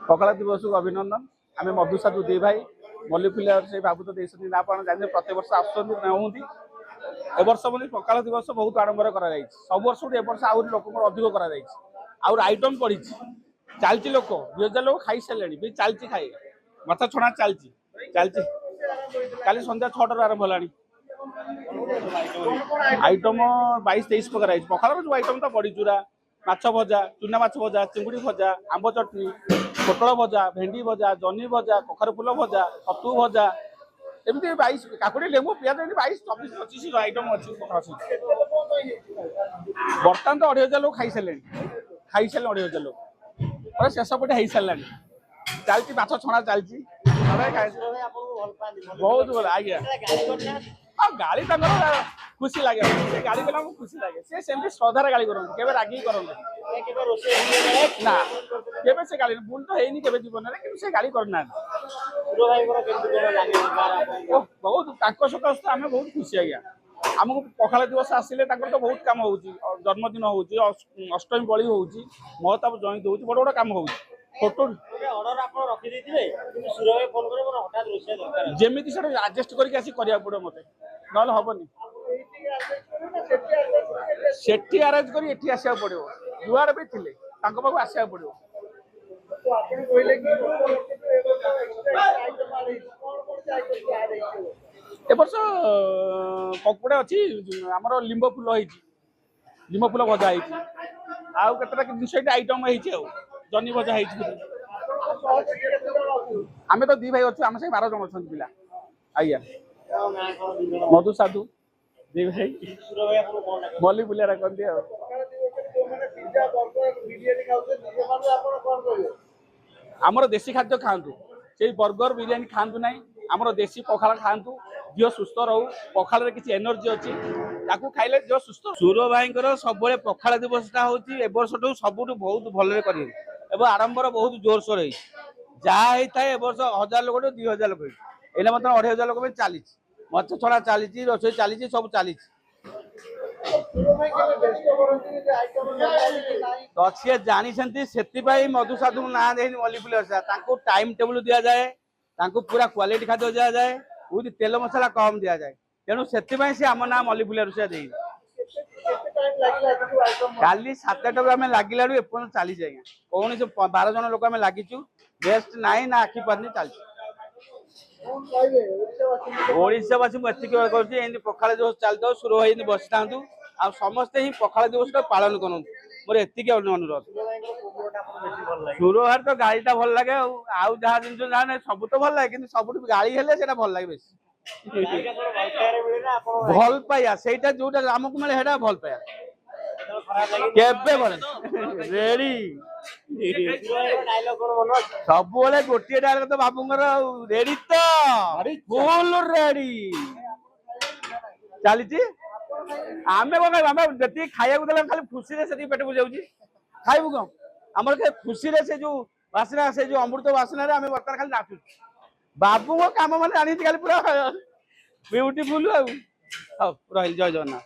पखाला दिवस को अभिनंदन आम मधुसाधु दी भाई मल्लीफुलिया से बाबू तो देते ना जाने प्रत्येक वर्ष आसुँच ए वर्ष पखाला दिवस बहुत आडंबर कर सब वर्ष ए वर्ष आहरी लोक अधिक कर आइटम पड़ी चलती लोक 2000 लोक खाई सारे चलती खाए माछ छणा चलती चलती काली संध्या 6 आरंभ है आइटम 22-23 प्रकार आई पखाल जो आइटम तो बड़ी चूरा माछ भजा चुना माछ भजा चिंगुड़ी भजा आंब चटनी पोटल भजा भेंडी भजा जनी भजा कखार फुल भजा छतु भजा एमती 22 काकुड़ी लेंबू पियाज 22-24-25 आइटम अच्छी बर्तमान तो 2,500 लोग खाई सारे 2,500 लोग शेष पटे हो सारा चलती माछ छणा चलती बहुत भल आज्ञा गाड़ी खुशी लगे गाड़ी कला खुशी लगे से श्रद्धार गाड़ी कर रागिक ना केवे से गाड़ी भूल तो है केवे जीवन में से गाड़ी करना बहुत सकाश आम बहुत खुशी आज्ञा आमको पखाला दिवस आसिले तो बहुत कम हो जन्मदिन हो अष्टमी बलि हो महताब जयंती हो बड़ बड़ कम हो फोटो जमी से आडजस्ट करके पड़े मत ना हेनी सेठी आरेंज कर एठी आसा पड़ो जुआड़ भी थे पाक आसा पड़ो ए वर्ष पकड़े अच्छी आमर लिंब फुल भजा आउ के आइटम जनी भजा आम तो दी भाई अच्छे आम से 12 जन अच्छा पिला आज्ञा मधु साधु दी भाई मल्लीफुलिया कहते आमर देशी खाद्य खातु से बर्गर बिरियानी खातु ना आमर देशी पखाला खातु दिह सुस्थ रहू पखाल किसी एनर्जी अच्छी खाइले दिह सुस्थ सुर भाई सब पखाला दिवसटा हूँ ए वर्ष सब बहुत भल कर आडंबर बहुत जोरसोर है जहाँ होता है ए वर्ष 1000 लोक 2000 लोक एने मतलब 2500 लोक में चली माछ छड़ा चली रोषे चली सब चली तो सी जानी से मधुसाधु ना दे मल्लीफुलिया टाइम टेबुल दि जाए पूरा क्वालिटी खाद्य दि जाए बहुत तेल मसला कम दि जाए तेणु से आम ना मल्लीफुलिया रोषे दे काली 7टा आम लगिला एपर्तन चली आज्ञा कौन से 12 जन लोक आम लगिचु बेस्ट नाई ना आखि पारनी चलती ओडावासी मुझे पखाला दिवस चलता सुर भाई बसी था आ समस्ते ही पखाला दिवस पालन करूँ मोर एति अनुरोध सुरहार तो गाड़ीटा भल लगे आउ जहाँ जिन सब तो भल लगे कि सब गाड़ी हेल्ले भल लगे बेस भल पाइया से जो आमको मिले भल पाइया केबे रेडी सब गोटे डायलॉग तो बाबूंगर रेडी तो फुल रेडी चली आम कौन जी खाया खाली खुशी से पेट बुझाऊ खाइबू कौन आम खुशी से जो बासना से जो अमृत बासना बर्तमान खाली नाचु बाबू काम मैंने जानी खाली पूरा ब्यूटीफुल रही जय जगन्नाथ।